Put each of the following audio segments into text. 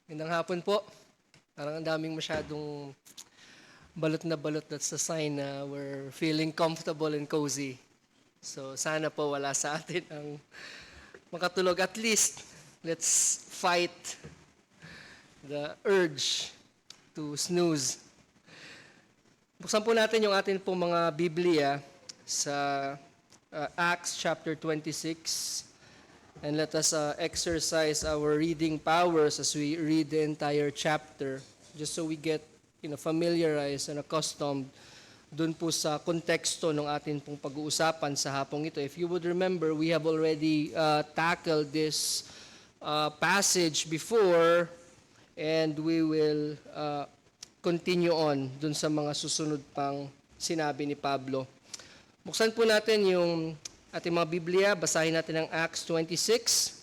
Magandang hapon po. Parang ang daming masyadong balot na balot. That's a sign na we're feeling comfortable and cozy. So sana po wala sa atin ang makatulog. At least, let's fight the urge to snooze. Buksan po natin yung atin pong mga Biblia sa Acts chapter 26. And let us exercise our reading powers as we read the entire chapter, just so we get familiarized and accustomed dun po sa konteksto ng atin pong pag-uusapan sa hapong ito. If you would remember, we have already tackled this passage before, and we will continue on dun sa mga susunod pang sinabi ni Pablo. Buksan po natin yung ating mga Biblia, basahin natin ang Acts 26.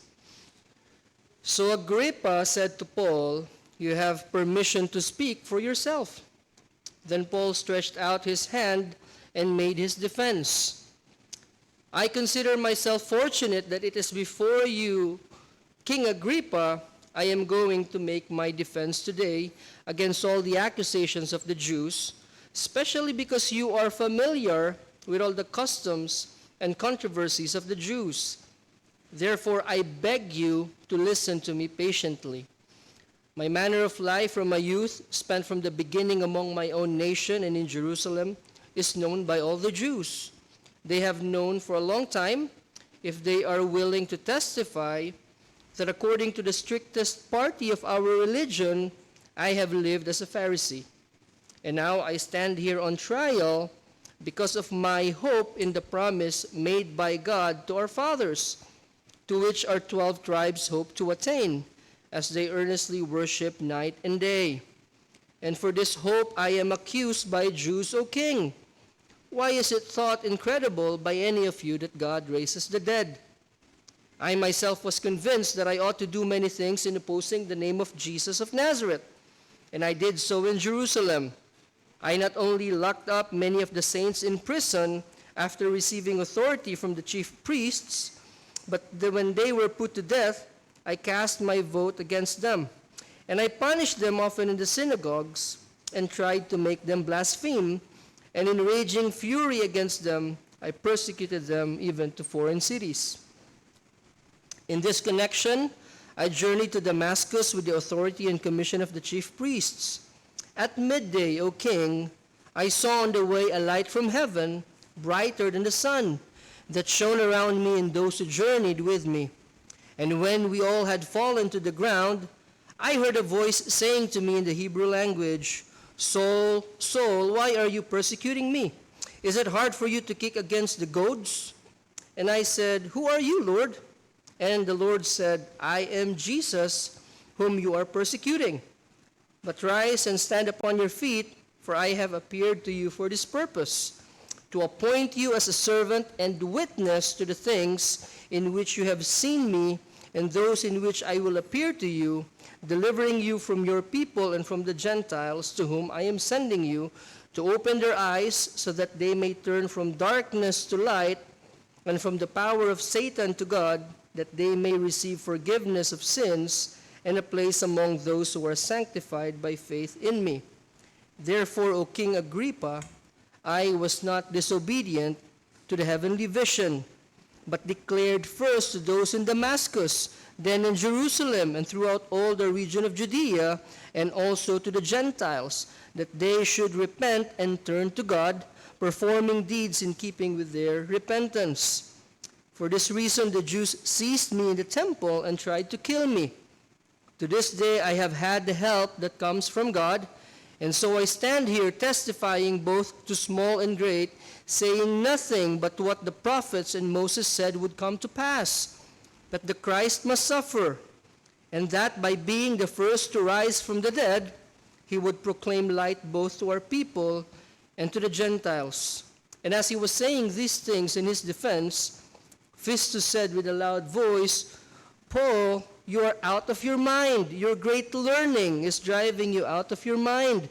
So Agrippa said to Paul, "You have permission to speak for yourself." Then Paul stretched out his hand and made his defense. "I consider myself fortunate that it is before you, King Agrippa, I am going to make my defense today against all the accusations of the Jews, especially because you are familiar with all the customs and controversies of the Jews. Therefore, I beg you to listen to me patiently. My manner of life from my youth, spent from the beginning among my own nation and in Jerusalem, is known by all the Jews. They have known for a long time, if they are willing to testify, that according to the strictest party of our religion, I have lived as a Pharisee. And now I stand here on trial because of my hope in the promise made by God to our fathers, to which our 12 tribes hope to attain, as they earnestly worship night and day. And for this hope I am accused by Jews, O king. Why is it thought incredible by any of you that God raises the dead? I myself was convinced that I ought to do many things in opposing the name of Jesus of Nazareth, and I did so in Jerusalem. I not only locked up many of the saints in prison after receiving authority from the chief priests, but when they were put to death, I cast my vote against them. And I punished them often in the synagogues and tried to make them blaspheme. And in raging fury against them, I persecuted them even to foreign cities. In this connection, I journeyed to Damascus with the authority and commission of the chief priests. At midday, O king, I saw on the way a light from heaven, brighter than the sun, that shone around me and those who journeyed with me. And when we all had fallen to the ground, I heard a voice saying to me in the Hebrew language, "Saul, Saul, why are you persecuting me? Is it hard for you to kick against the goads?" And I said, "Who are you, Lord?" And the Lord said, "I am Jesus, whom you are persecuting. But rise and stand upon your feet, for I have appeared to you for this purpose, to appoint you as a servant and witness to the things in which you have seen me, and those in which I will appear to you, delivering you from your people and from the Gentiles to whom I am sending you, to open their eyes so that they may turn from darkness to light, and from the power of Satan to God, that they may receive forgiveness of sins and a place among those who are sanctified by faith in me. Therefore, O King Agrippa, I was not disobedient to the heavenly vision, but declared first to those in Damascus, then in Jerusalem, and throughout all the region of Judea, and also to the Gentiles, that they should repent and turn to God, performing deeds in keeping with their repentance. For this reason the Jews seized me in the temple and tried to kill me. To this day I have had the help that comes from God, and so I stand here testifying both to small and great, saying nothing but what the prophets and Moses said would come to pass, that the Christ must suffer, and that by being the first to rise from the dead, he would proclaim light both to our people and to the Gentiles. And as he was saying these things in his defense, Festus said with a loud voice, "Paul, you are out of your mind. Your great learning is driving you out of your mind."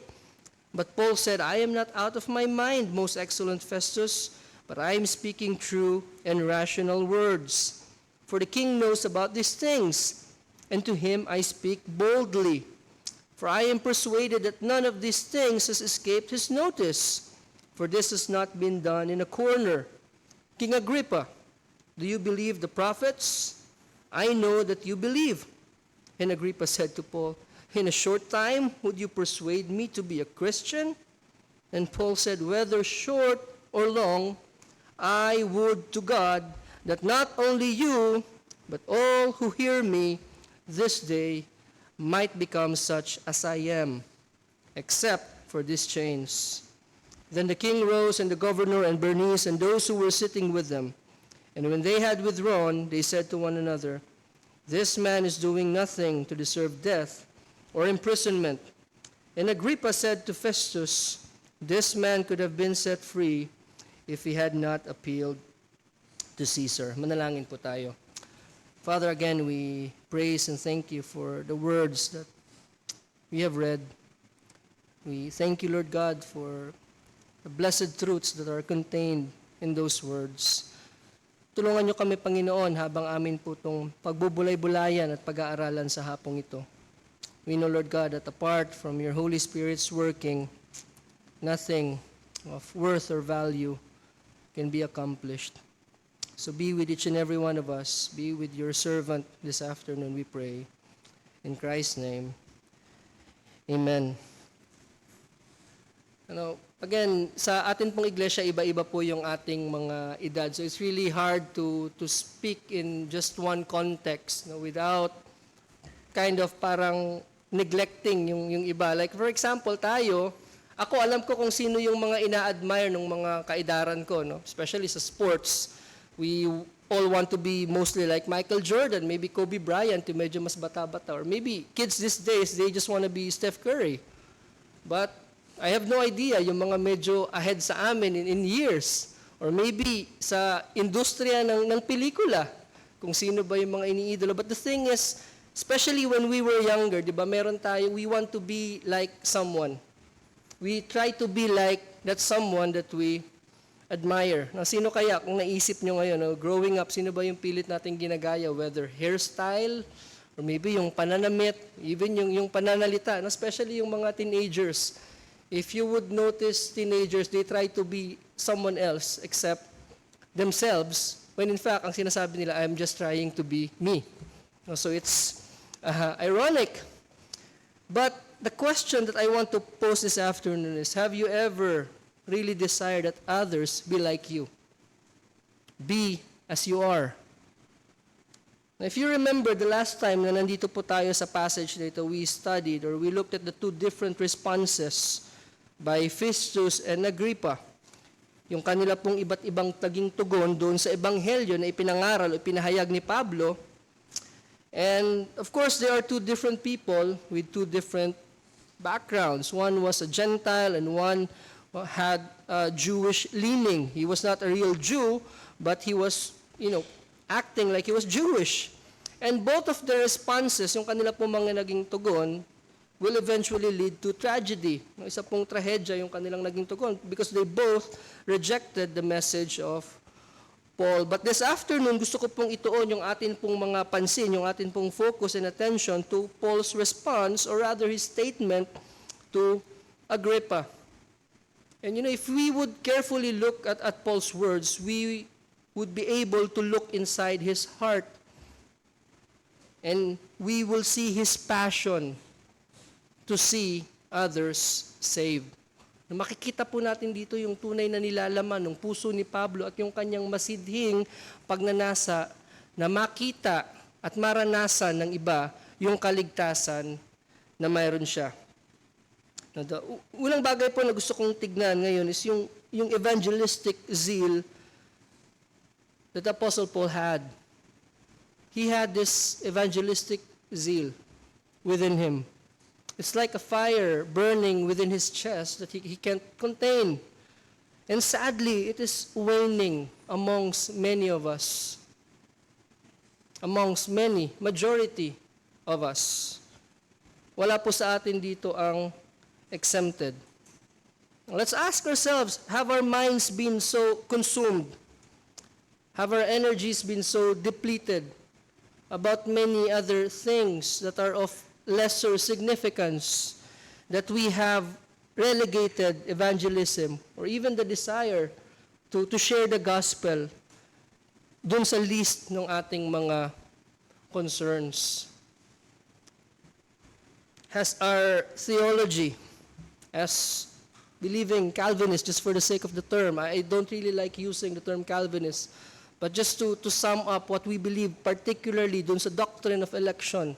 But Paul said, "I am not out of my mind, most excellent Festus, but I am speaking true and rational words. For the king knows about these things. and to him I speak boldly. For I am persuaded that none of these things has escaped his notice, for this has not been done in a corner. King Agrippa, do you believe the prophets? I know that you believe. And Agrippa said to Paul, in a short time would you persuade me to be a Christian? And Paul said, whether short or long, I would to God that not only you, but all who hear me this day might become such as I am, except for these chains. Then the king rose, and the governor and Bernice and those who were sitting with them. And when they had withdrawn, they said to one another, this man is doing nothing to deserve death or imprisonment. And Agrippa said to Festus, this man could have been set free if he had not appealed to Caesar. Manalangin po tayo. Father, again, we praise and thank you for the words that we have read. We thank you, Lord God, for the blessed truths that are contained in those words. Tulungan niyo kami, Panginoon, habang amin po itong pagbubulay-bulayan at pag-aaralan sa hapong ito. We know, Lord God, that apart from your Holy Spirit's working, nothing of worth or value can be accomplished. So be with each and every one of us. Be with your servant this afternoon, we pray. In Christ's name, amen. Again, sa atin pong iglesia, iba-iba po yung ating mga edad. So it's really hard to speak in just one context, without kind of parang neglecting yung iba. Like for example, ako alam ko kung sino yung mga ina-admire ng mga kaedaran ko, especially sa sports. We all want to be mostly like Michael Jordan, maybe Kobe Bryant, yung medyo mas bata-bata. Or maybe kids these days, they just want to be Steph Curry. But I have no idea yung mga medyo ahead sa amin in years. Or maybe sa industriya ng pelikula, kung sino ba yung mga iniidolo. But the thing is, especially when we were younger, di ba, we want to be like someone. We try to be like that someone that we admire. Sino kaya, kung naisip nyo ngayon, growing up, sino ba yung pilit natin ginagaya? Whether hairstyle, or maybe yung pananamit, even yung pananalita, especially yung mga teenagers. If you would notice teenagers, they try to be someone else except themselves, when in fact, ang sinasabi nila, I'm just trying to be me. So it's ironic. But the question that I want to pose this afternoon is, have you ever really desired that others be like you? Be as you are. Now, if you remember the last time na nandito po tayo sa passage dito, we studied or we looked at the two different responses by Festus and Agrippa. Yung kanila pong iba't ibang taging tugon doon sa ebanghelyo na ipinangaral o ipinahayag ni Pablo. And of course, there are two different people with two different backgrounds. One was a Gentile and one had a Jewish leaning. He was not a real Jew, but he was, acting like he was Jewish. And both of their responses, yung kanila pong mga naging tugon, will eventually lead to tragedy. Isa pong trahedya yung kanilang naging tugon because they both rejected the message of Paul. But this afternoon, gusto ko pong ituon yung atin pong mga pansin, yung atin pong focus and attention to Paul's response, or rather his statement to Agrippa. And if we would carefully look at Paul's words, we would be able to look inside his heart. And we will see his passion to see others saved. Makikita po natin dito yung tunay na nilalaman ng puso ni Pablo at yung kanyang masidhing pagnanasa na makita at maranasan ng iba yung kaligtasan na mayroon siya. Unang bagay po na gusto kong tignan ngayon is yung evangelistic zeal that Apostle Paul had. He had this evangelistic zeal within him. It's like a fire burning within his chest that he can't contain. And sadly, it is waning amongst many of us. Amongst many, majority of us. Wala po sa atin dito ang exempted. Let's ask ourselves, have our minds been so consumed? Have our energies been so depleted about many other things that are of lesser significance, that we have relegated evangelism or even the desire to share the gospel dun sa list ng ating mga concerns. Has our theology as believing Calvinists, just for the sake of the term, I don't really like using the term Calvinist, but just to sum up what we believe, particularly dun sa doctrine of election,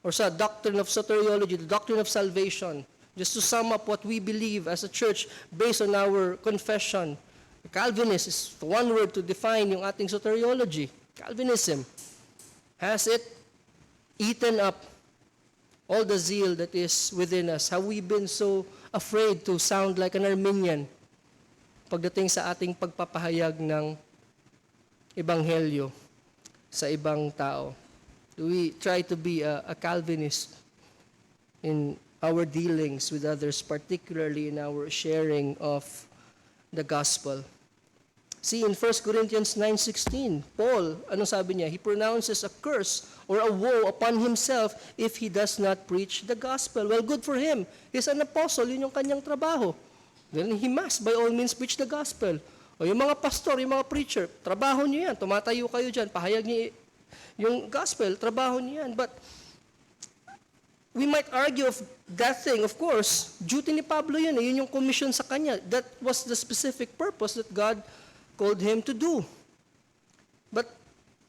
or sa doctrine of soteriology, the doctrine of salvation, just to sum up what we believe as a church based on our confession. Calvinist is the one word to define yung ating soteriology. Calvinism. Has it eaten up all the zeal that is within us? Have we been so afraid to sound like an Arminian pagdating sa ating pagpapahayag ng ebanghelyo sa ibang tao? Do we try to be a Calvinist in our dealings with others, particularly in our sharing of the gospel? See, in 1 Corinthians 9:16, Paul, anong sabi niya? He pronounces a curse or a woe upon himself if he does not preach the gospel. Well, good for him. He's an apostle, yun yung kanyang trabaho. Then he must, by all means, preach the gospel. O yung mga pastor, yung mga preacher, trabaho niyo yan. Tumatayo kayo dyan, pahayag niyo yung gospel, trabaho niyo yan. But we might argue of that thing, of course, duty ni Pablo yun. Yun yung commission sa kanya. That was the specific purpose that God called him to do. But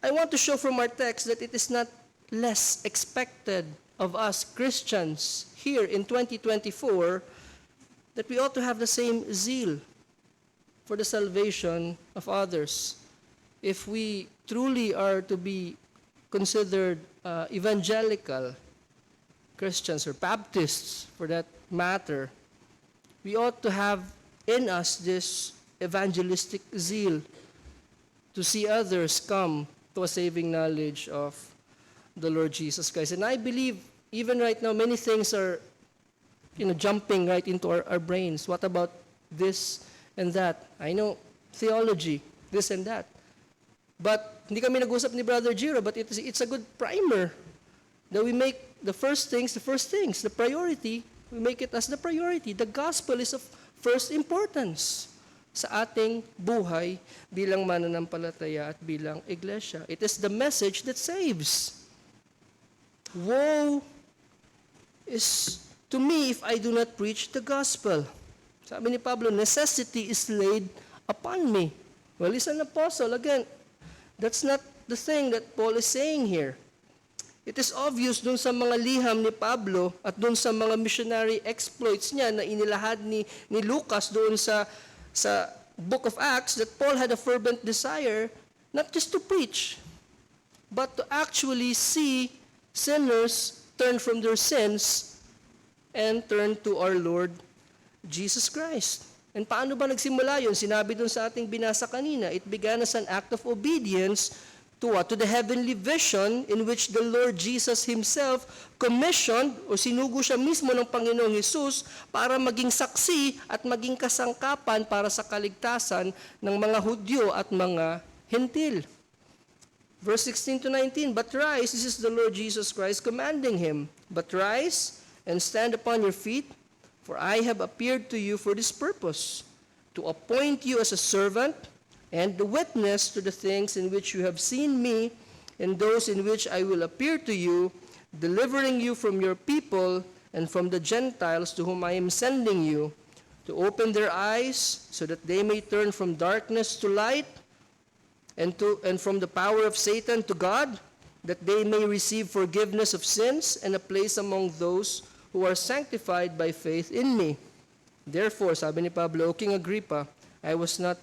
I want to show from our text that it is not less expected of us Christians here in 2024 that we ought to have the same zeal for the salvation of others. If we truly are to be considered evangelical Christians or Baptists for that matter, we ought to have in us this evangelistic zeal to see others come to a saving knowledge of the Lord Jesus Christ. And I believe even right now many things are jumping right into our brains. What about this and that? I know theology, this and that. But hindi kami nag-usap ni Brother Giro, but it's a good primer that we make the first things, the priority, we make it as the priority. The gospel is of first importance sa ating buhay bilang mananampalataya at bilang iglesia. It is the message that saves. Woe is to me if I do not preach the gospel. Sabi ni Pablo, necessity is laid upon me. Well, he's an apostle. Again, that's not the thing that Paul is saying here. It is obvious dun sa mga liham ni Pablo at dun sa mga missionary exploits niya na inilahad ni Lucas doon sa book of Acts, that Paul had a fervent desire not just to preach, but to actually see sinners turn from their sins and turn to our Lord Jesus Christ. And paano ba nagsimula yun? Sinabi dun sa ating binasa kanina, it began as an act of obedience to what? To the heavenly vision in which the Lord Jesus Himself commissioned o sinugo siya mismo ng Panginoong Hesus para maging saksi at maging kasangkapan para sa kaligtasan ng mga Hudyo at mga Hentil. Verse 16 to 19, but rise, this is the Lord Jesus Christ commanding him, but rise and stand upon your feet, for I have appeared to you for this purpose, to appoint you as a servant and the witness to the things in which you have seen me, and those in which I will appear to you, delivering you from your people and from the Gentiles to whom I am sending you, to open their eyes so that they may turn from darkness to light, and from the power of Satan to God, that they may receive forgiveness of sins and a place among those who are sanctified by faith in me. Therefore, sabi ni Pablo, O King Agrippa, I was not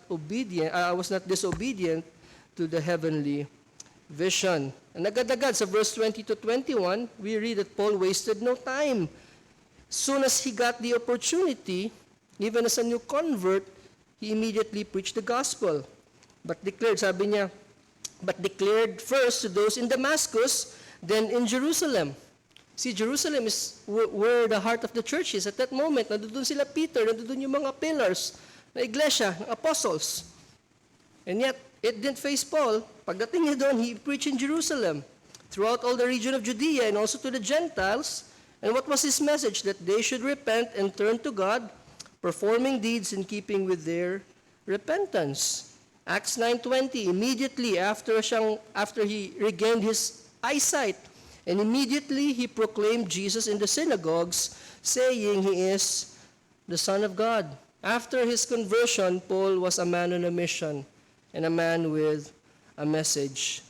disobedient to the heavenly vision. And agad-agad sa verse 20 to 21, we read that Paul wasted no time. Soon as he got the opportunity, even as a new convert, he immediately preached the gospel. But declared first to those in Damascus, then in Jerusalem. See, Jerusalem is where the heart of the church is. At that moment, nandoon sila Peter, nandoon yung mga pillars na iglesia, ng apostles. And yet, it didn't face Paul. Pagdating niya doon, he preached in Jerusalem. throughout all the region of Judea and also to the Gentiles. And what was his message? That they should repent and turn to God, performing deeds in keeping with their repentance. Acts 9:20, immediately after he regained his eyesight, and immediately he proclaimed Jesus in the synagogues, saying he is the Son of God. After his conversion, Paul was a man on a mission and a man with a message.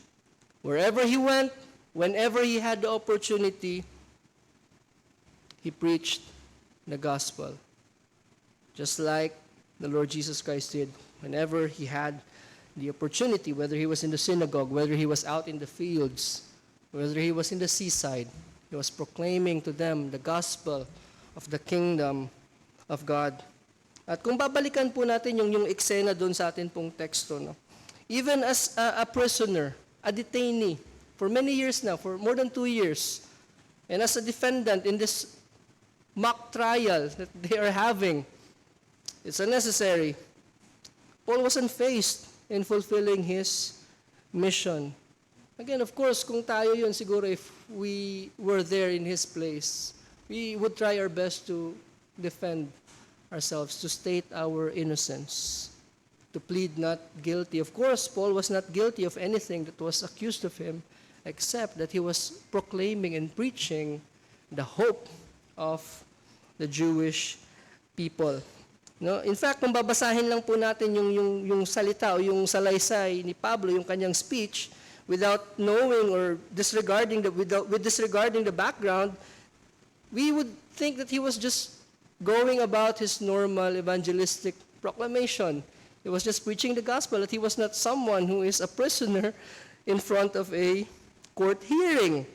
Wherever he went, whenever he had the opportunity, he preached the gospel. Just like the Lord Jesus Christ did. Whenever he had the opportunity, whether he was in the synagogue, whether he was out in the fields, whether he was in the seaside, he was proclaiming to them the gospel of the kingdom of God. At kung babalikan po natin yung eksena doon sa atin pong teksto, no? Even as a prisoner, a detainee, for many years now, for more than 2 years, and as a defendant in this mock trial that they are having, it's unnecessary. Paul wasn't faced in fulfilling his mission. Again, of course, kung tayo yun, siguro if we were there in his place, we would try our best to defend ourselves, to state our innocence, to plead not guilty. Of course, Paul was not guilty of anything that was accused of him, except that he was proclaiming and preaching the hope of the Jewish people. No? In fact, kung babasahin lang po natin yung salita o yung salaysay ni Pablo, yung kanyang speech, without knowing or disregarding the background, we would think that he was just going about his normal evangelistic proclamation. He was just preaching the gospel, that he was not someone who is a prisoner in front of a court hearing.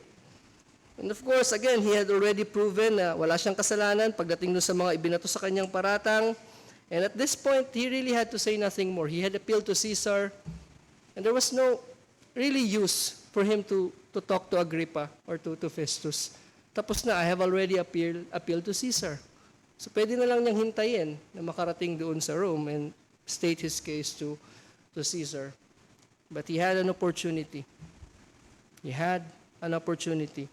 And of course, again, he had already proven na wala siyang kasalanan pagdating doon sa mga ibinato sa kanyang paratang. And at this point, he really had to say nothing more. He had appealed to Caesar, and there was no really use for him to talk to Agrippa or to Festus. Tapos na, I have already appealed to Caesar. So pwede na lang niyang hintayin na makarating doon sa Rome and state his case to Caesar. But he had an opportunity. He had an opportunity.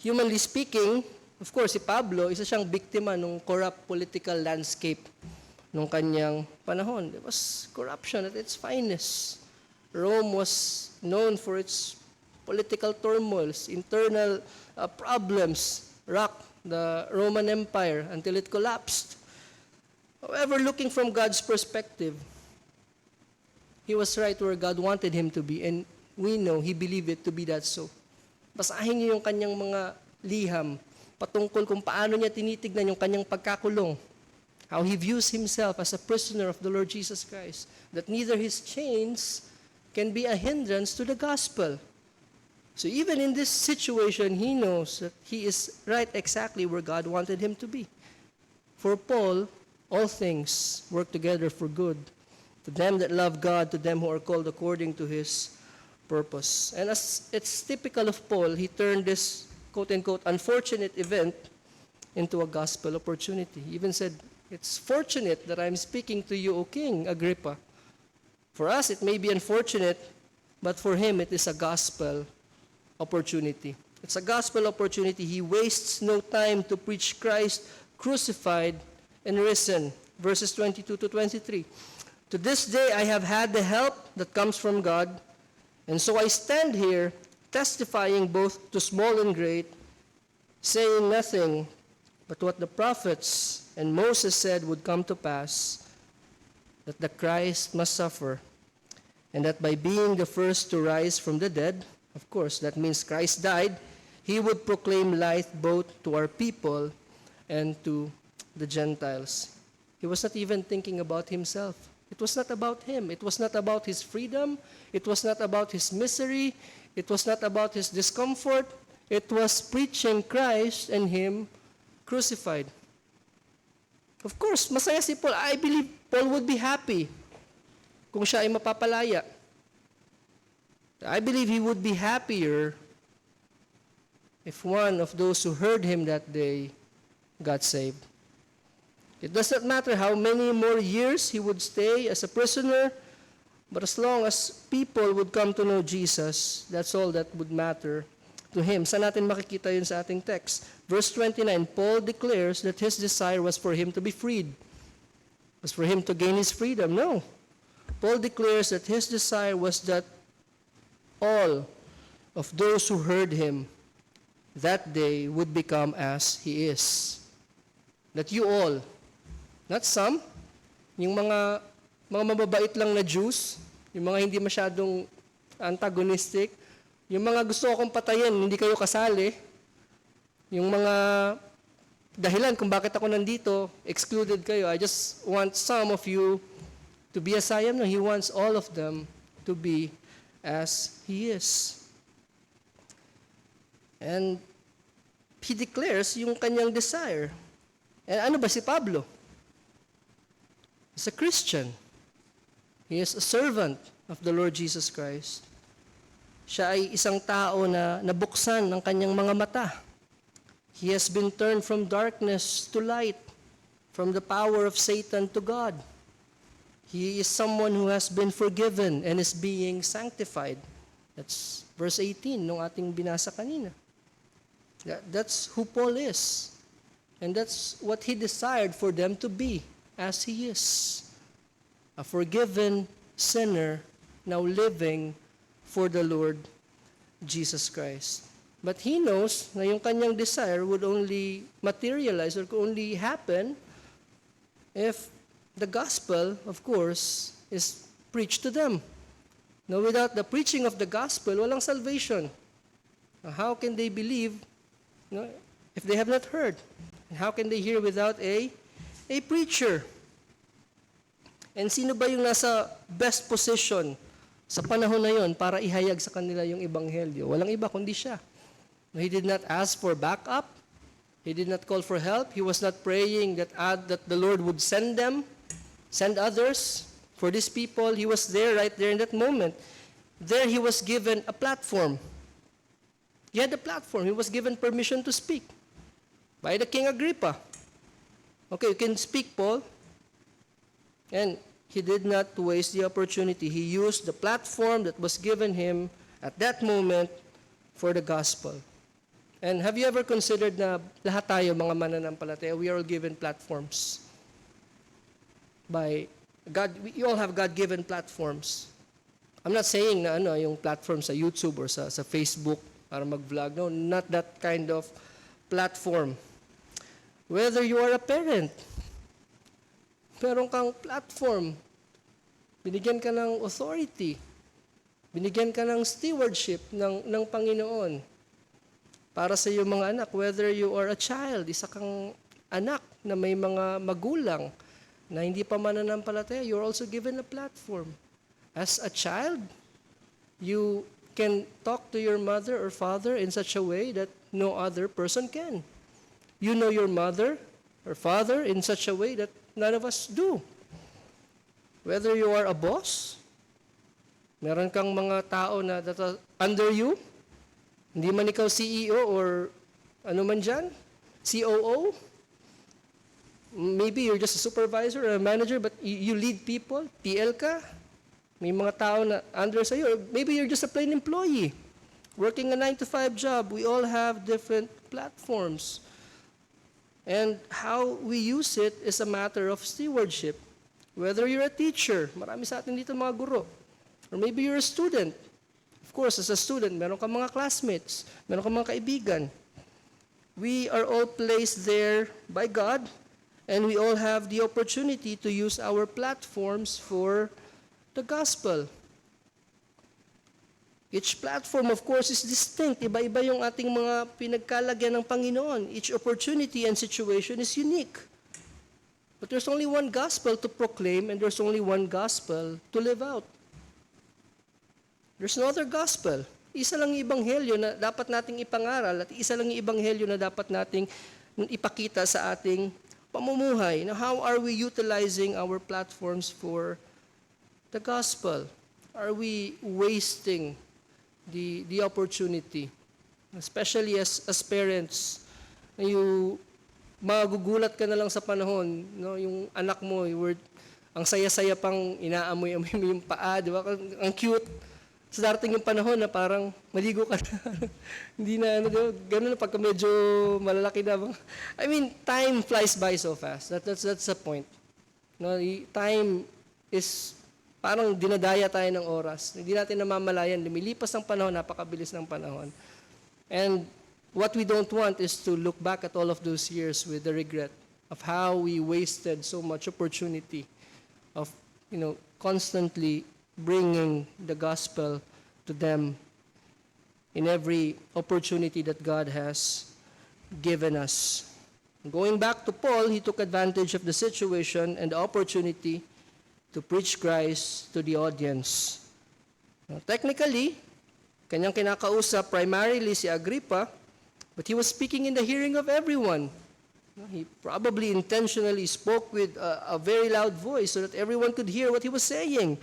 Humanly speaking, of course, si Pablo, isa siyang biktima ng corrupt political landscape nung kanyang panahon. There was corruption at its finest. Rome was known for its political turmoils, internal problems, rocked the Roman Empire until it collapsed. However, looking from God's perspective, he was right where God wanted him to be, and we know he believed it to be that so. Basahin niyo yung kanyang mga liham patungkol kung paano niya tinitignan yung kanyang pagkakulong. How he views himself as a prisoner of the Lord Jesus Christ. That neither his chains can be a hindrance to the gospel. So even in this situation, he knows that he is right exactly where God wanted him to be. For Paul, all things work together for good. To them that love God, to them who are called according to his purpose. And as it's typical of Paul, he turned this quote-unquote unfortunate event into a gospel opportunity. He even said, it's fortunate that I'm speaking to you, O King Agrippa. For us, it may be unfortunate, but for him, it is a gospel opportunity. It's a gospel opportunity. He wastes no time to preach Christ crucified and risen. Verses 22 to 23. To this day, I have had the help that comes from God, and so I stand here testifying both to small and great, saying nothing but what the prophets and Moses said would come to pass, that the Christ must suffer, and that by being the first to rise from the dead, of course, that means Christ died, he would proclaim light both to our people and to the Gentiles. He was not even thinking about himself. It was not about him. It was not about his freedom. It was not about his misery. It was not about his discomfort. It was preaching Christ and him crucified. Of course, masaya si Paul. I believe Paul would be happy kung siya ay mapapalaya. I believe he would be happier if one of those who heard him that day got saved. It does not matter how many more years he would stay as a prisoner, But as long as people would come to know Jesus, that's all that would matter to him. Saan natin makikita yun sa ating text? Verse 29, Paul declares that his desire was for him to be freed. Was for him to gain his freedom? No. Paul declares that his desire was that all of those who heard him that day would become as he is. That you all, not some, yung mga mababait lang na Jews, yung mga hindi masyadong antagonistic, yung mga gusto akong patayin, hindi kayo kasali, yung mga dahilan kung bakit ako nandito, excluded kayo. I just want some of you to be as I am. No, he wants all of them to be as he is. And he declares yung kanyang desire. And ano ba si Pablo? He's a Christian. He is a servant of the Lord Jesus Christ. Siya ay isang tao na nabuksan ng kanyang mga mata. He has been turned from darkness to light, from the power of Satan to God. He is someone who has been forgiven and is being sanctified. That's verse 18 nung ating binasa kanina. That's who Paul is. And that's what he desired for them to be, as he is. A forgiven sinner now living for the Lord Jesus Christ. But he knows na yung kanyang desire would only materialize or could only happen if the gospel, of course, is preached to them. Now, without the preaching of the gospel, walang salvation. Now, how can they believe if they have not heard? And how can they hear without a preacher? And sino ba yung nasa best position sa panahon na yon para ihayag sa kanila yung ebanghelyo? Walang iba kundi siya. He did not ask for backup. He did not call for help. He was not praying that the Lord would send others for these people. He was there, right there in that moment. There he was given a platform. He had a platform. He was given permission to speak by the King Agrippa. Okay, you can speak, Paul. And he did not waste the opportunity. He used the platform that was given him at that moment for the gospel. And have you ever considered na lahat tayo, mga mananampalataya, we are all given platforms by God? We all have God-given platforms. I'm not saying na yung platform sa YouTube or sa Facebook para mag-vlog. No, not that kind of platform. Whether you are a parent, meron kang platform, binigyan ka ng authority, binigyan ka ng stewardship ng Panginoon para sa iyong mga anak. Whether you are a child, isa kang anak na may mga magulang na hindi pa mananampalataya, you're also given a platform. As a child, you can talk to your mother or father in such a way that no other person can. You know your mother or father in such a way that none of us do. Whether you are a boss, meron kang mga tao na under you, hindi man ikaw CEO or ano man dyan, COO, maybe you're just a supervisor or a manager, but you lead people, TL ka, may mga tao na under sa iyo, maybe you're just a plain employee, working a 9-to-5 job. We all have different platforms. And how we use it is a matter of stewardship. Whether you're a teacher, marami sa atin dito mga guro, or maybe you're a student. Of course, as a student, meron kang mga classmates, meron kang mga kaibigan. We are all placed there by God, and we all have the opportunity to use our platforms for the gospel. Each platform, of course, is distinct. Iba-iba yung ating mga pinagkalagyan ng Panginoon. Each opportunity and situation is unique. But there's only one gospel to proclaim, and there's only one gospel to live out. There's no other gospel. Isa lang yung ebanghelyo na dapat nating ipangaral at isa lang yung ebanghelyo na dapat nating ipakita sa ating pamumuhay. Now, how are we utilizing our platforms for the gospel? Are we wasting the opportunity? Especially as parents, magugulat ka na lang sa panahon, no, yung anak mo, ang saya-saya pang inaamoy-amoy mo yung paa, di ba? Ang cute. So darating yung panahon na parang maligo ka na. Hindi na, ano, di ba? Ganun na pagka medyo malalaki na. I mean, time flies by so fast. That's the point. No, time is parang dinadaya tayo ng oras. Hindi natin namamalayan. Lumilipas ang panahon, napakabilis ng panahon. And what we don't want is to look back at all of those years with the regret of how we wasted so much opportunity of, constantly bringing the gospel to them in every opportunity that God has given us. Going back to Paul, he took advantage of the situation and the opportunity to preach Christ to the audience. Now, technically, kanyang kinakausap primarily si Agrippa, but he was speaking in the hearing of everyone. He probably intentionally spoke with a very loud voice so that everyone could hear what he was saying.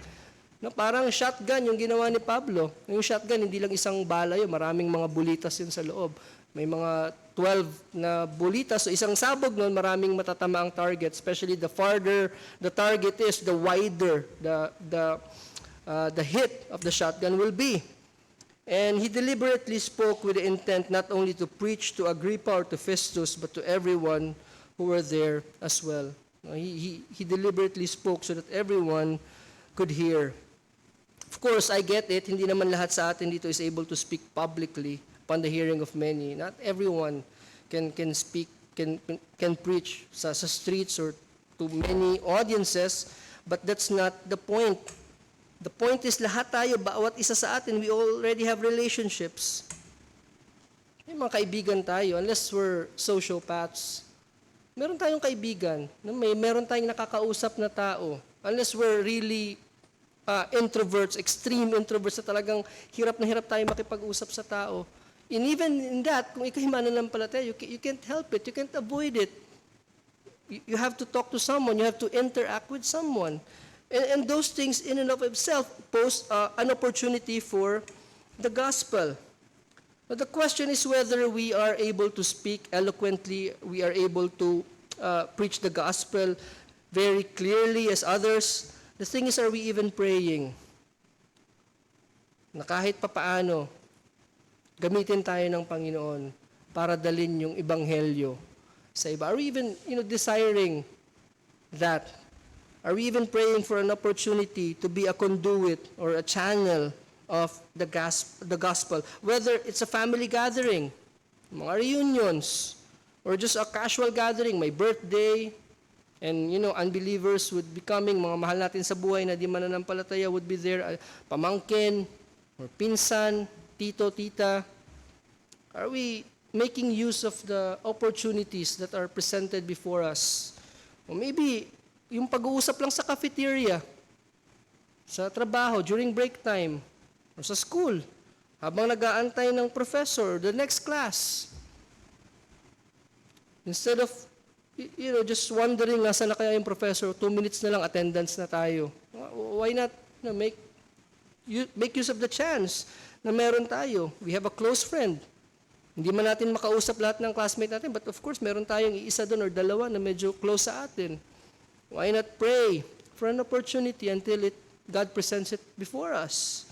No, parang shotgun yung ginawa ni Pablo. Yung shotgun, hindi lang isang bala yun, maraming mga bulitas yun sa loob. May mga 12 na bulitas, so isang sabog nun, maraming matatama ang target, especially the farther the target is, the wider the hit of the shotgun will be. And he deliberately spoke with the intent not only to preach to Agrippa or to Festus, but to everyone who were there as well. He deliberately spoke so that everyone could hear. Of course, I get it. Hindi naman lahat sa atin dito is able to speak publicly upon the hearing of many. Not everyone can speak, can preach sa streets or to many audiences, but that's not the point. The point is, lahat tayo, bawat isa sa atin, we already have relationships. May mga kaibigan tayo, unless we're sociopaths. Meron tayong kaibigan. Meron tayong nakakausap na tao. Unless we're really introverts, extreme introverts na talagang hirap na hirap tayo makipag-usap sa tao. And even in that, kung ikaw'y mananampalataya, you can't help it, you can't avoid it. You have to talk to someone, you have to interact with someone. And those things in and of itself pose an opportunity for the gospel. But the question is whether we are able to speak eloquently, we are able to preach the gospel very clearly as others. The thing is, are we even praying? Na kahit papaano, gamitin tayo ng Panginoon para dalhin yung ebanghelyo sa iba. Are we even, desiring that? Are we even praying for an opportunity to be a conduit or a channel of the gospel? Whether it's a family gathering, mga reunions, or just a casual gathering, may birthday, and unbelievers would be coming, mga mahal natin sa buhay na di mananampalataya would be there, pamangkin, or pinsan, tito, tita. Are we making use of the opportunities that are presented before us? Or maybe yung pag-uusap lang sa cafeteria, sa trabaho, during break time, or sa school, habang nag-aantay ng professor, the next class. Instead of, just wondering, nasa na kaya yung professor, 2 minutes na lang, attendance na tayo. Why not make use of the chance na meron tayo? We have a close friend. Hindi man natin makausap lahat ng classmate natin, but of course, meron tayong iisa doon or dalawa na medyo close sa atin. Why not pray for an opportunity until God presents it before us?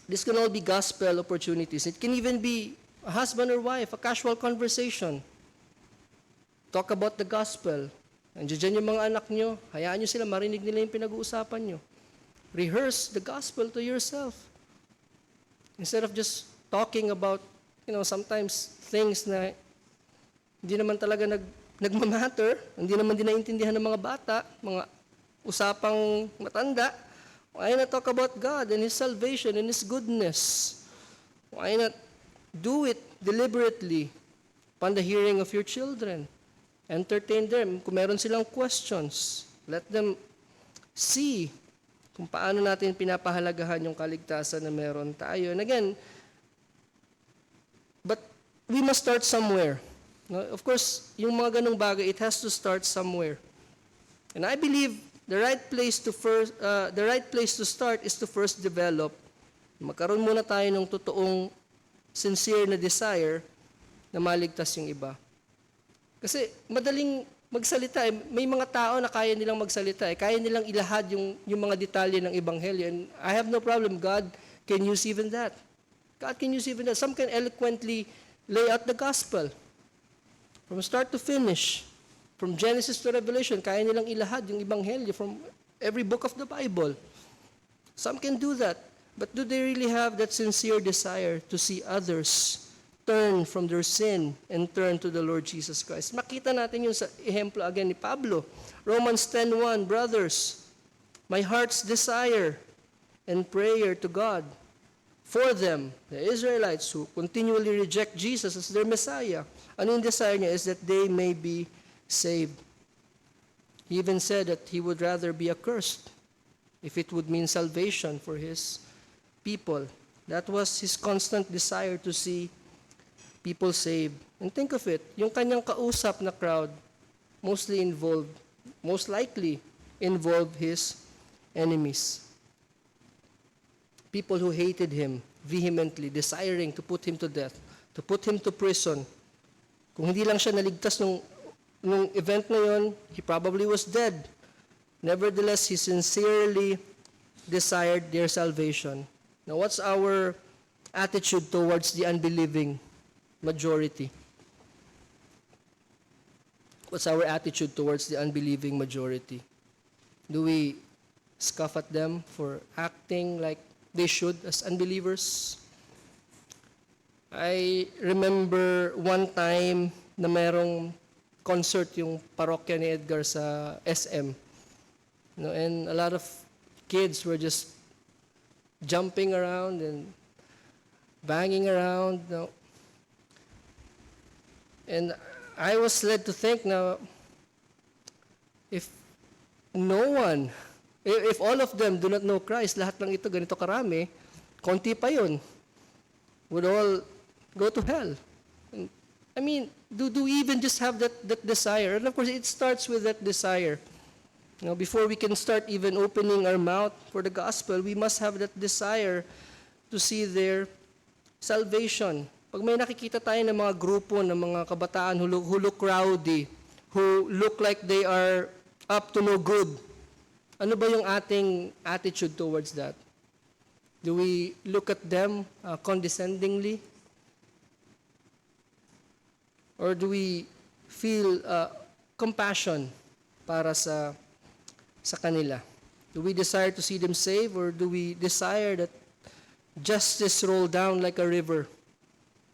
This can all be gospel opportunities. It can even be a husband or wife, a casual conversation. Talk about the gospel. Andiyan yung mga anak nyo, hayaan nyo sila, marinig nila yung pinag-uusapan nyo. Rehearse the gospel to yourself. Instead of just talking about, sometimes things na hindi naman talaga nagmamatter, hindi naman din naintindihan ng mga bata, mga usapang matanda. Why not talk about God and His salvation and His goodness? Why not do it deliberately upon the hearing of your children? Entertain them. Kung meron silang questions, let them see kung paano natin pinapahalagahan yung kaligtasan na meron tayo. And again, but we must start somewhere. No, of course, yung mga ganung bagay, it has to start somewhere. And I believe the right place to start is to first develop. Magkaroon muna tayo ng totoong sincere na desire na maligtas yung iba. Kasi madaling magsalita. May mga tao na kaya nilang magsalita. Kaya nilang ilahad yung mga detalye ng Ebanghelyo. And I have no problem. God can use even that. God can use even that. Some can eloquently lay out the gospel. From start to finish. From Genesis to Revelation, kaya nilang ilahad yung Ebanghelyo from every book of the Bible. Some can do that. But do they really have that sincere desire to see others turn from their sin and turn to the Lord Jesus Christ? Makita natin yun sa ehemplo again ni Pablo. Romans 10:1, brothers, my heart's desire and prayer to God for them, the Israelites who continually reject Jesus as their Messiah, ano yung desire niya is that they may be saved. He even said that he would rather be accursed if it would mean salvation for his people. That was his constant desire to see people saved. And think of it, yung kanyang kausap na crowd most likely involved his enemies. People who hated him vehemently, desiring to put him to death, to put him to prison. Kung hindi lang siya naligtas nung event na yun, he probably was dead. Nevertheless, he sincerely desired their salvation. Now, what's our attitude towards the unbelieving majority? What's our attitude towards the unbelieving majority? Do we scoff at them for acting like they should as unbelievers? I remember one time na merong concert yung parokya ni Edgar sa SM. And a lot of kids were just jumping around and banging around. And I was led to think now, if all of them do not know Christ, lahat ng ito ganito karami, konti pa yun, would all go to hell. I mean, do we even just have that desire? And of course, it starts with that desire. Before we can start even opening our mouth for the gospel, we must have that desire to see their salvation. Pag may nakikita tayo ng mga grupo ng mga kabataan who look rowdy, who look like they are up to no good, ano ba yung ating attitude towards that? Do we look at them condescendingly? Or do we feel compassion para sa kanila? Do we desire to see them saved, or do we desire that justice roll down like a river?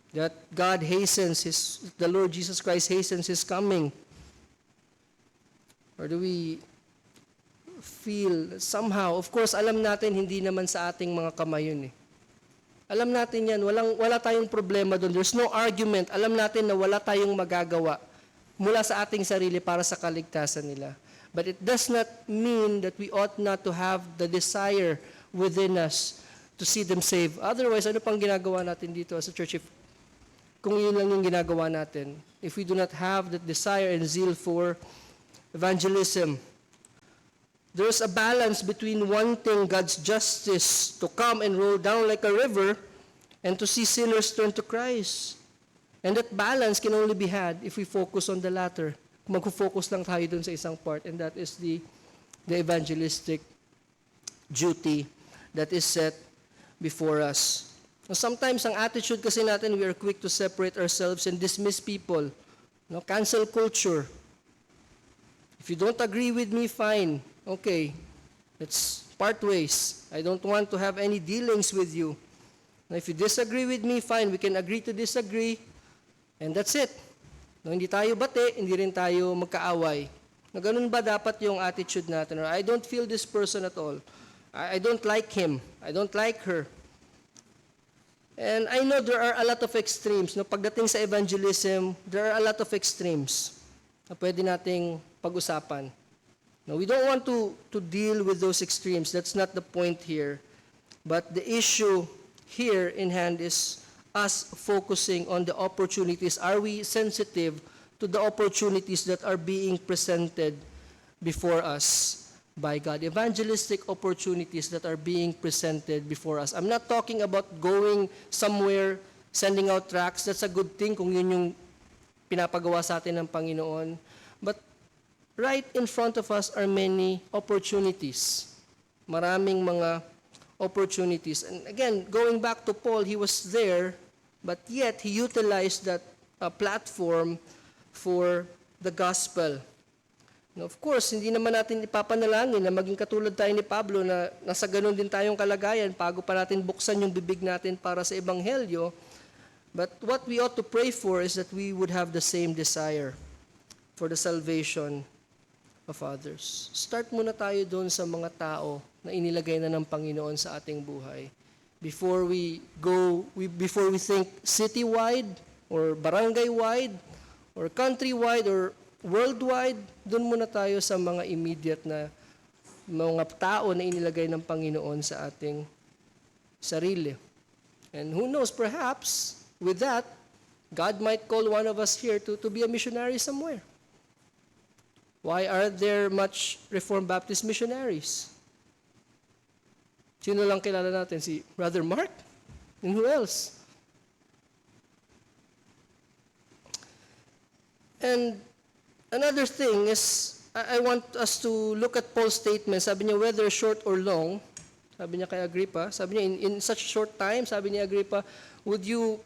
That God the Lord Jesus Christ hastens His coming? Or do we feel somehow, of course, alam natin hindi naman sa ating mga kamay yun eh. Alam natin yan, wala tayong problema doon. There's no argument. Alam natin na wala tayong magagawa mula sa ating sarili para sa kaligtasan nila. But it does not mean that we ought not to have the desire within us to see them saved. Otherwise, ano pang ginagawa natin dito as a church kung yun lang yung ginagawa natin? If we do not have that desire and zeal for evangelism. There's a balance between wanting God's justice to come and roll down like a river and to see sinners turn to Christ. And that balance can only be had if we focus on the latter. Mag-focus lang tayo dun sa isang part, and that is the evangelistic duty that is set before us. Sometimes ang attitude kasi natin, we are quick to separate ourselves and dismiss people. Cancel culture. If you don't agree with me, fine. Okay, let's part ways. I don't want to have any dealings with you. Now, if you disagree with me, fine. We can agree to disagree, and that's it. Hindi tayo bate, hindi rin tayo magkaaway. Ganun ba dapat yung attitude natin? Or I don't feel this person at all. I don't like him. I don't like her. And I know there are a lot of extremes. Pagdating sa evangelism, there are a lot of extremes na pwede nating pag-usapan. Now, we don't want to deal with those extremes. That's not the point here. But the issue here in hand is us focusing on the opportunities. Are we sensitive to the opportunities that are being presented before us by God? Evangelistic opportunities that are being presented before us. I'm not talking about going somewhere, sending out tracts. That's a good thing kung yun yung pinapagawa sa atin ng Panginoon. But right in front of us are many opportunities. Maraming mga opportunities. And again, going back to Paul, he was there, but yet he utilized that platform for the gospel. Now, of course, hindi naman natin ipapanalangin na maging katulad tayo ni Pablo na nasa ganun din tayong kalagayan bago pa natin buksan yung bibig natin para sa ebanghelyo. But what we ought to pray for is that we would have the same desire for the salvation of others. Start muna tayo doon sa mga tao na inilagay na ng Panginoon sa ating buhay. Before we think citywide or barangay-wide or countrywide or worldwide, doon muna tayo sa mga immediate na mga tao na inilagay ng Panginoon sa ating sarili. And who knows, perhaps, with that, God might call one of us here to be a missionary somewhere. Why aren't there much Reformed Baptist missionaries? Sino lang kilala natin? Si Brother Mark? And who else? And another thing is, I want us to look at Paul's statement. Sabi niya, whether short or long, sabi niya kay Agrippa, sabi niya, in such short time, sabi ni Agrippa, would you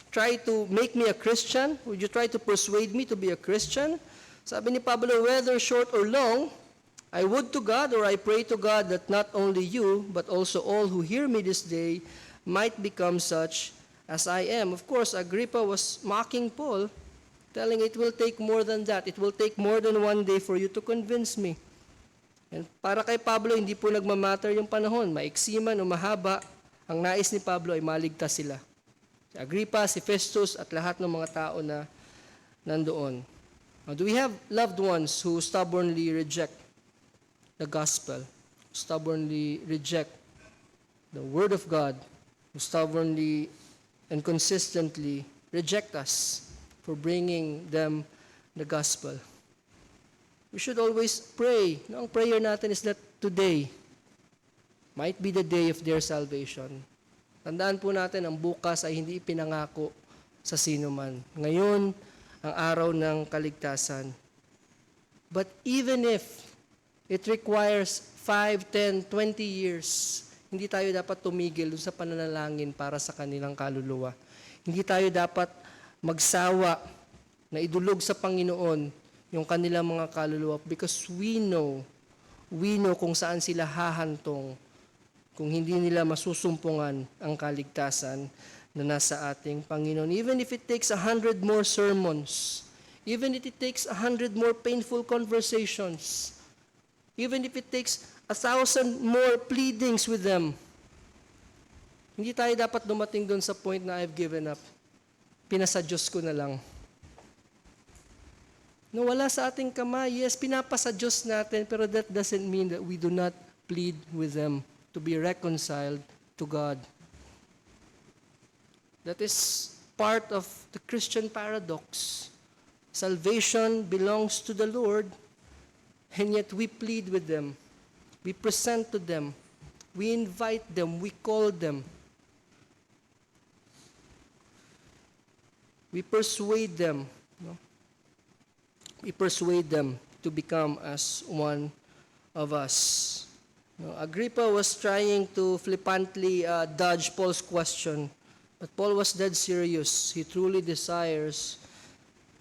try to make me a Christian? Would you try to persuade me to be a Christian? Sabi ni Pablo, whether short or long, I would to God, or I pray to God, that not only you, but also all who hear me this day might become such as I am. Of course, Agrippa was mocking Paul, telling it will take more than that. It will take more than one day for you to convince me. And para kay Pablo, hindi po nagmamatter yung panahon. Maiksi man o mahaba, ang nais ni Pablo ay maligtas sila. Si Agrippa, si Festus, at lahat ng mga tao na nandoon. Now, do we have loved ones who stubbornly reject the gospel, stubbornly reject the word of God, who stubbornly and consistently reject us for bringing them the gospel? We should always pray. Ang prayer natin is that today might be the day of their salvation. Tandaan po natin, ang bukas ay hindi ipinangako sa sino man. Ngayon, ang araw ng kaligtasan. But even if it requires 5, 10, 20 years, hindi tayo dapat tumigil sa pananalangin para sa kanilang kaluluwa. Hindi tayo dapat magsawa na idulog sa Panginoon yung kanilang mga kaluluwa because we know kung saan sila hahantong kung hindi nila masusumpungan ang kaligtasan na nasa ating Panginoon. Even if it takes 100 more sermons, even if it takes 100 more painful conversations, even if it takes 1,000 more pleadings with them, hindi tayo dapat dumating doon sa point na I've given up. Pinasa Diyos ko na lang. No, wala sa ating kamay. Yes, pinapasa Diyos natin, pero that doesn't mean that we do not plead with them to be reconciled to God. That is part of the Christian paradox. Salvation belongs to the Lord, and yet we plead with them. We present to them. We invite them. We call them. We persuade them. No? We persuade them to become as one of us. No, Agrippa was trying to flippantly dodge Paul's question, but Paul was dead serious. He truly desires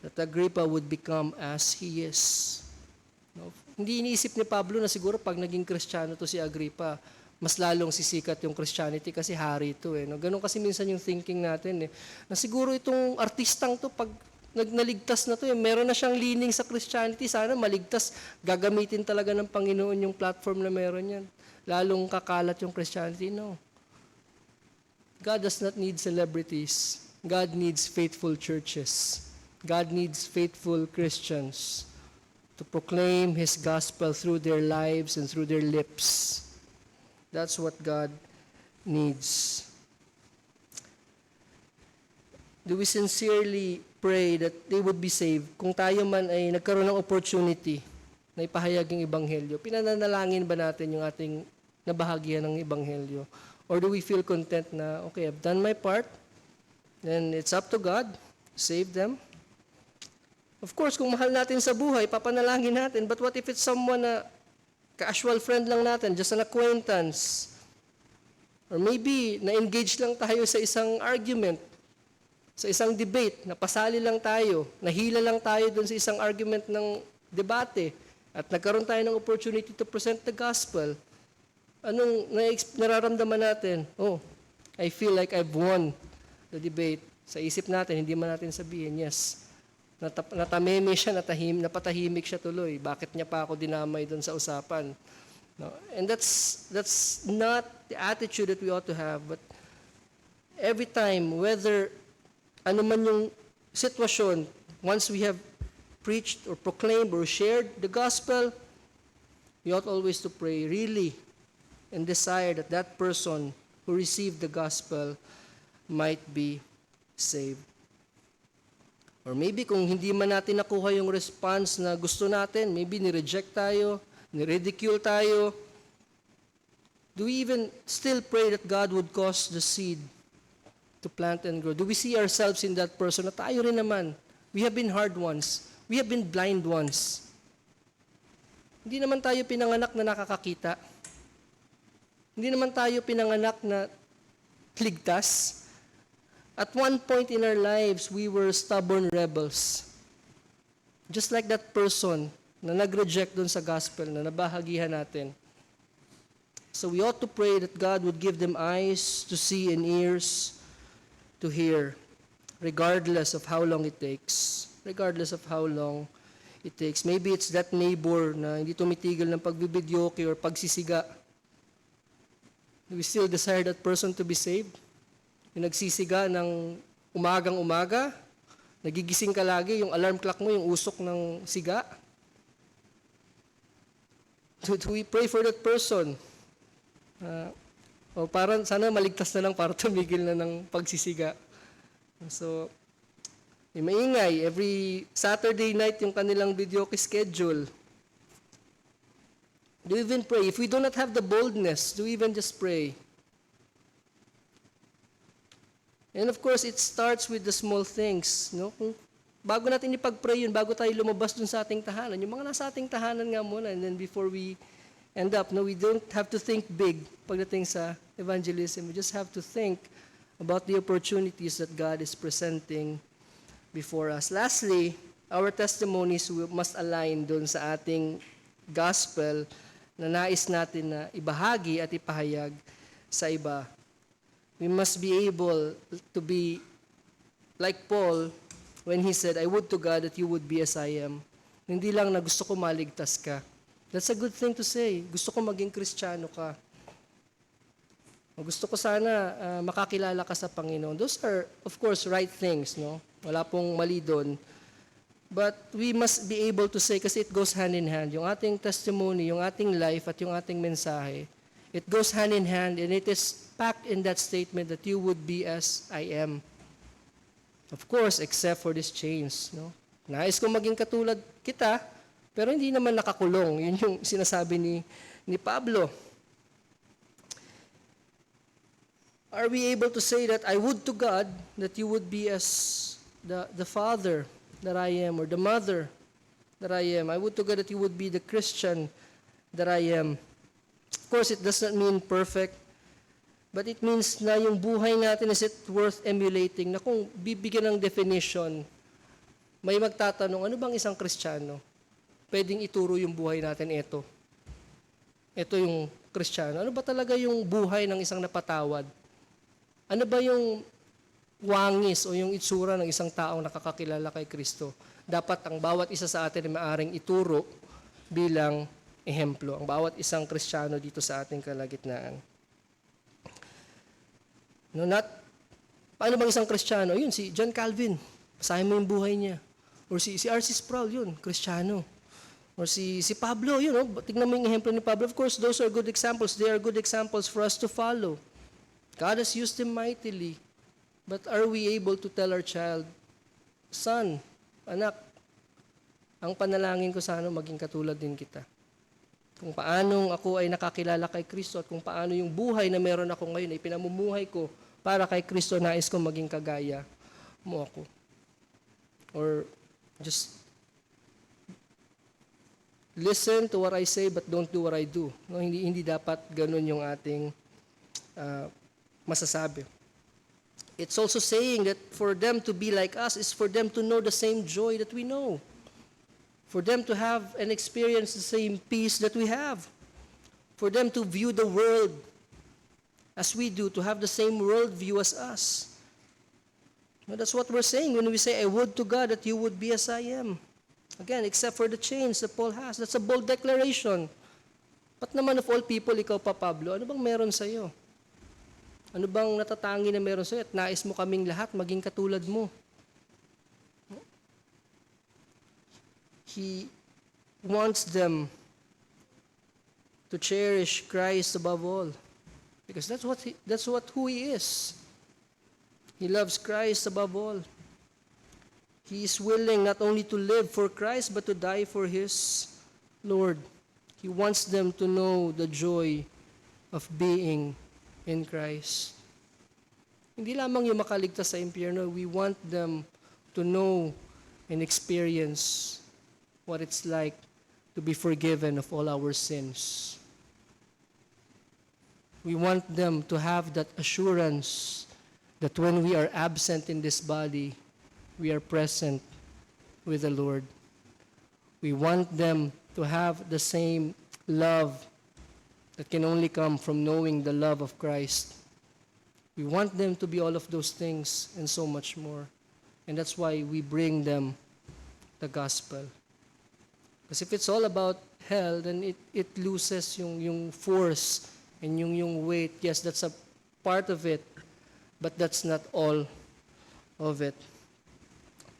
that Agrippa would become as he is. No? Hindi iniisip ni Pablo na siguro pag naging Kristiyano to si Agrippa, mas lalong sisikat yung Christianity kasi hari ito. No? Ganun kasi minsan yung thinking natin. Na siguro itong artistang to, pag naligtas na to, meron na siyang leaning sa Christianity, sana maligtas, gagamitin talaga ng Panginoon yung platform na meron yan. Lalong kakalat yung Christianity. No. God does not need celebrities. God needs faithful churches. God needs faithful Christians to proclaim His gospel through their lives and through their lips. That's what God needs. Do we sincerely pray that they would be saved? Kung tayo man ay nagkaroon ng opportunity na ipahayag ang Ebanghelyo, pinananalangin ba natin yung ating nabahagian ng Ebanghelyo? Or do we feel content na, okay, I've done my part, then it's up to God, save them? Of course, kung mahal natin sa buhay, papanalangin natin. But what if it's someone na casual friend lang natin, just an acquaintance? Or maybe, na-engage lang tayo sa isang argument, sa isang debate, napasali lang tayo, nahila lang tayo dun sa isang argument ng debate, at nagkaroon tayo ng opportunity to present the gospel. Anong nararamdaman natin? Oh, I feel like I've won the debate. Sa isip natin, hindi man natin sabihin, yes, natameme siya, napatahimik siya tuloy. Bakit niya pa ako dinamay doon sa usapan? No? And that's not the attitude that we ought to have. But every time, whether ano man yung sitwasyon, once we have preached or proclaimed or shared the gospel, we ought always to pray really and desire that that person who received the gospel might be saved. Or maybe kung hindi man natin nakuha yung response na gusto natin, maybe ni-reject tayo, ni-ridicule tayo, do we even still pray that God would cause the seed to plant and grow? Do we see ourselves in that person na tayo rin naman? We have been hard ones. We have been blind ones. Hindi naman tayo pinanganak na nakakakita. Hindi naman tayo pinanganak na ligtas. At one point in our lives, we were stubborn rebels. Just like that person na nag-reject dun sa gospel na nabahagihan natin. So we ought to pray that God would give them eyes to see and ears to hear, regardless of how long it takes. Regardless of how long it takes. Maybe it's that neighbor na hindi tumitigil ng pagbibidyoke or pagsisiga. Do we still desire that person to be saved? Yung nagsisiga ng umagang-umaga, nagigising ka lagi, yung alarm clock mo, yung usok ng siga. Do we pray for that person? O parang sana maligtas na lang para tumigil na ng pagsisiga. So, maingay. Every Saturday night yung kanilang videoke schedule. Do we even pray? If we do not have the boldness, do we even just pray? And of course, it starts with the small things. No? Kung bago natin ipag-pray yun, bago tayo lumabas dun sa ating tahanan, yung mga nasa ating tahanan nga muna, and then before we end up, no, we don't have to think big pagdating sa evangelism. We just have to think about the opportunities that God is presenting before us. Lastly, our testimonies must align dun sa ating gospel na nais natin na ibahagi at ipahayag sa iba. We must be able to be like Paul when he said, I would to God that you would be as I am. Hindi lang na gusto ko maligtas ka. That's a good thing to say. Gusto ko maging Kristiyano ka. Gusto ko sana makakilala ka sa Panginoon. Those are, of course, right things. No? Wala pong mali doon. But we must be able to say, kasi it goes hand in hand. Yung ating testimony, yung ating life, at yung ating mensahe, it goes hand in hand, and it is packed in that statement that you would be as I am. Of course, except for these chains. No? Nais ko maging katulad kita, pero hindi naman nakakulong. Yun yung sinasabi ni Pablo. Are we able to say that I would to God that you would be as the father that I am, or the mother that I am? I would to God that you would be the Christian that I am. Of course, it does not mean perfect, but it means na yung buhay natin is it worth emulating, na kung bibigyan ng definition, may magtatanong, ano bang isang Kristiyano? Pwedeng ituro yung buhay natin ito. Ito yung Kristiyano. Ano ba talaga yung buhay ng isang napatawad? Ano ba yung wangis o yung itsura ng isang taong nakakakilala kay Kristo? Dapat ang bawat isa sa atin ay maaring ituro bilang ehemplo. Ang bawat isang Kristiyano dito sa ating kalagitnaan. No, paano bang isang Kristiyano? Yun, si John Calvin. Basahin mo yung buhay niya. Or si R.C. Sproul, yun, Kristiyano. Or si Pablo, yun, no? Tignan mo yung ehemplo ni Pablo. Of course, those are good examples. They are good examples for us to follow. God has used them mightily. But are we able to tell our child, son, anak, ang panalangin ko sana maging katulad din kita. Kung paanong ako ay nakakilala kay Kristo at kung paano yung buhay na meron ako ngayon ay pinamumuhay ko para kay Kristo, nais ko maging kagaya mo ako. Or just listen to what I say but don't do what I do. No, hindi dapat ganun yung ating masasabi. It's also saying that for them to be like us is for them to know the same joy that we know. For them to have and experience the same peace that we have. For them to view the world as we do, to have the same worldview as us. Now, that's what we're saying when we say, I would to God that you would be as I am. Again, except for the chains that Paul has. That's a bold declaration. But naman of all people, ikaw pa, Pablo, ano bang meron sa'yo? Ano bang natatangi na meron sa'yo at nais mo kaming lahat maging katulad mo? He wants them to cherish Christ above all. Because that's who he is. He loves Christ above all. He is willing not only to live for Christ, but to die for his Lord. He wants them to know the joy of being in Christ. Hindi lamang yung makaligtas sa impyerno, we want them to know and experience what it's like to be forgiven of all our sins. We want them to have that assurance that when we are absent in this body, we are present with the Lord. We want them to have the same love that can only come from knowing the love of Christ. We want them to be all of those things and so much more. And that's why we bring them the gospel. Because if it's all about hell, then it loses yung force and yung weight. Yes, that's a part of it, but that's not all of it.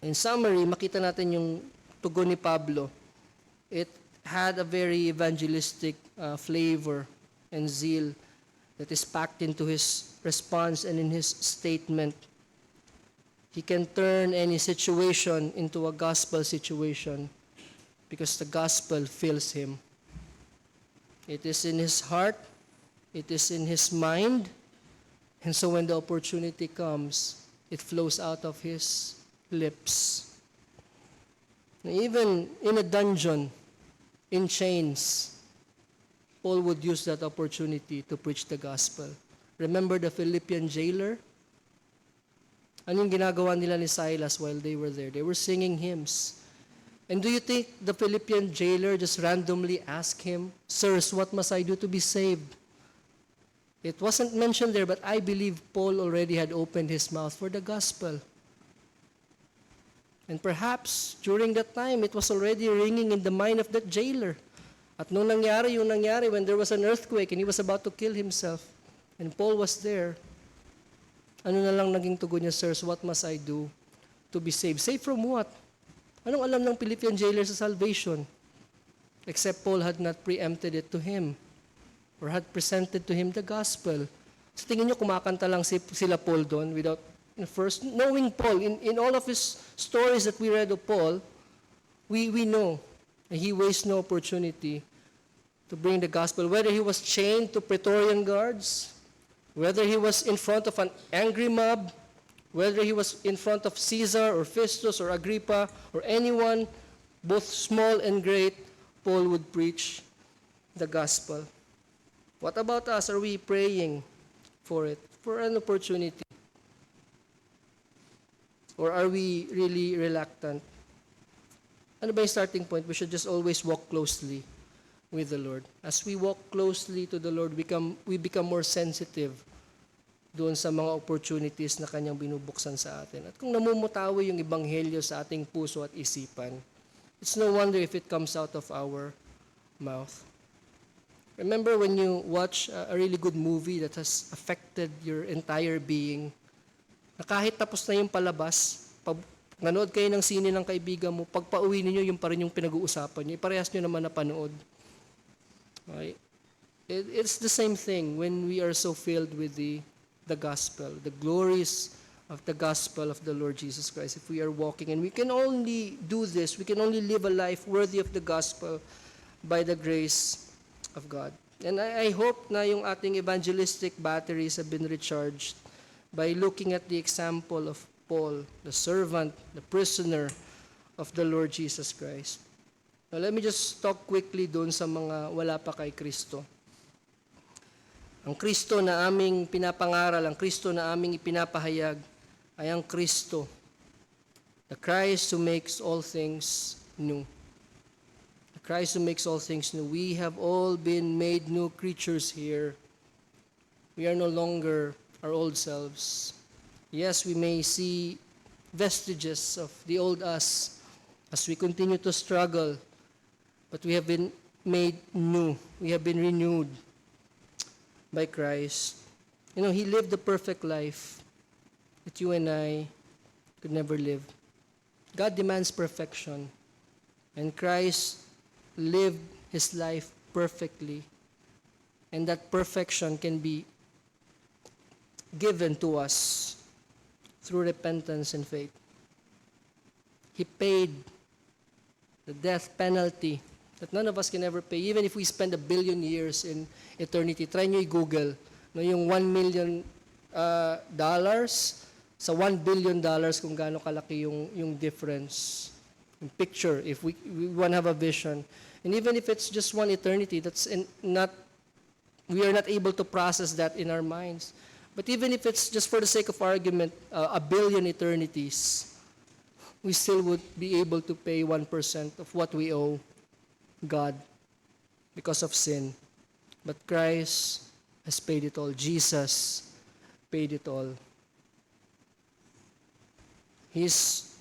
In summary, makita natin yung tugon ni Pablo. It had a very evangelistic flavor and zeal that is packed into his response and in his statement. He can turn any situation into a gospel situation because the gospel fills him. It is in his heart, it is in his mind, and so when the opportunity comes, it flows out of his lips. Even in a dungeon, in chains, Paul would use that opportunity to preach the gospel. Remember the Philippian jailer? Anong ginagawa nila ni Silas while they were there? They were singing hymns. And do you think the Philippian jailer just randomly asked him, Sirs, what must I do to be saved? It wasn't mentioned there, but I believe Paul already had opened his mouth for the gospel. And perhaps during that time, it was already ringing in the mind of that jailer. At nung nangyari when there was an earthquake and he was about to kill himself, and Paul was there, ano na lang naging tugon niya, Sirs, what must I do to be saved? Saved from what? Anong alam ng Philippian jailer sa salvation? Except Paul had not preempted it to him or had presented to him the gospel. So tingin niyo kumakanta lang sila Paul doon without first knowing Paul. In all of his stories that we read of Paul, we know that he wastes no opportunity to bring the gospel. Whether he was chained to Praetorian guards, whether he was in front of an angry mob, whether he was in front of Caesar or Festus or Agrippa or anyone, both small and great, Paul would preach the gospel. What about us? Are we praying for it, for an opportunity? Or are we really reluctant? Ano ba yung starting point? We should just always walk closely with the Lord. As we walk closely to the Lord, we become more sensitive doon sa mga opportunities na Kanyang binubuksan sa atin. At kung namumutawi yung Ebanghelyo sa ating puso at isipan, it's no wonder if it comes out of our mouth. Remember when you watch a really good movie that has affected your entire being, na kahit tapos na yung palabas, pag nanood kayo ng sine ng kaibigan mo, pag pauwi ninyo, yung pa rin yung pinag-uusapan nyo, parehas nyo naman napanood. Okay? It's the same thing when we are so filled with the gospel, the glories of the gospel of the Lord Jesus Christ. If we are walking, and we can only do this, we can only live a life worthy of the gospel by the grace of God. And I hope na yung ating evangelistic batteries have been recharged by looking at the example of Paul, the servant, the prisoner of the Lord Jesus Christ. Now, let me just talk quickly doon sa mga wala pa kay Kristo. Ang Kristo na aming pinapangaral, ang Kristo na aming ipinapahayag ay ang Kristo, the Christ who makes all things new. The Christ who makes all things new. We have all been made new creatures here. We are no longer our old selves. Yes, we may see vestiges of the old us as we continue to struggle, but we have been made new. We have been renewed by Christ. You know, He lived the perfect life that you and I could never live. God demands perfection, and Christ lived His life perfectly, and that perfection can be given to us through repentance and faith. He paid the death penalty that none of us can ever pay. Even if we spend 1 billion years in eternity, try nyo i-Google, no, yung $1 million sa $1 billion kung gaano kalaki yung difference. Yung picture, if we want to have a vision. And even if it's just one eternity, we are not able to process that in our minds. But even if it's just for the sake of argument, 1 billion eternities, we still would be able to pay 1% of what we owe God because of sin. But Christ has paid it all. Jesus paid it all. He's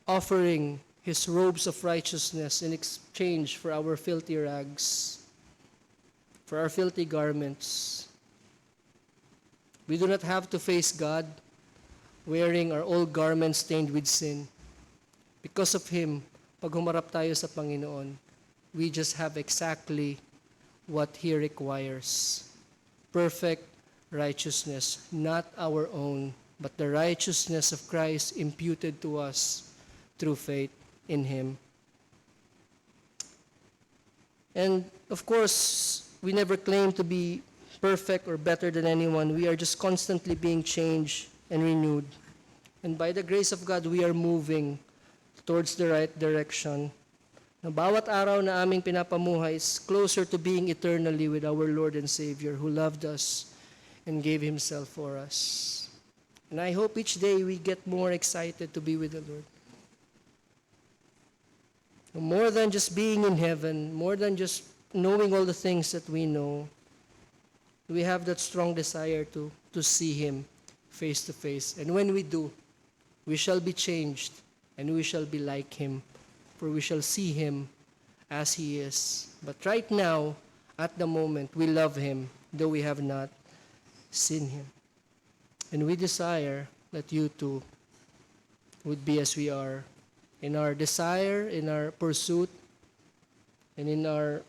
offering His robes of righteousness in exchange for our filthy rags, for our filthy garments. We do not have to face God wearing our old garments stained with sin. Because of Him, pag humarap tayo sa Panginoon, we just have exactly what He requires. Perfect righteousness, not our own, but the righteousness of Christ imputed to us through faith in Him. And of course, we never claim to be perfect or better than anyone. We are just constantly being changed and renewed. And by the grace of God, we are moving towards the right direction. Na bawat araw na aming pinapamuhay is closer to being eternally with our Lord and Savior who loved us and gave Himself for us. And I hope each day we get more excited to be with the Lord. More than just being in heaven, more than just knowing all the things that we know, we have that strong desire to see Him face to face. And when we do, we shall be changed and we shall be like Him, for we shall see Him as He is. But right now, at the moment, we love Him, though we have not seen Him. And we desire that you too would be as we are, in our desire, in our pursuit, and in our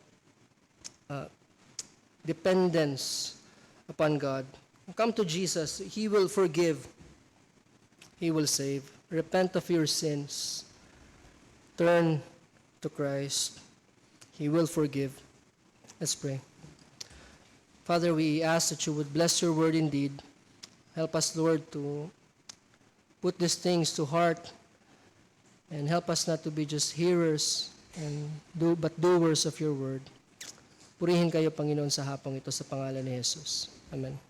dependence upon God. Come to Jesus. He will forgive. He will save. Repent of your sins. Turn to Christ. He will forgive. Let's pray. Father, we ask that you would bless your word indeed. Help us, Lord, to put these things to heart and help us not to be just hearers but doers of your word. Purihin kayo, Panginoon, sa hapong ito sa pangalan ni Jesus. Amen.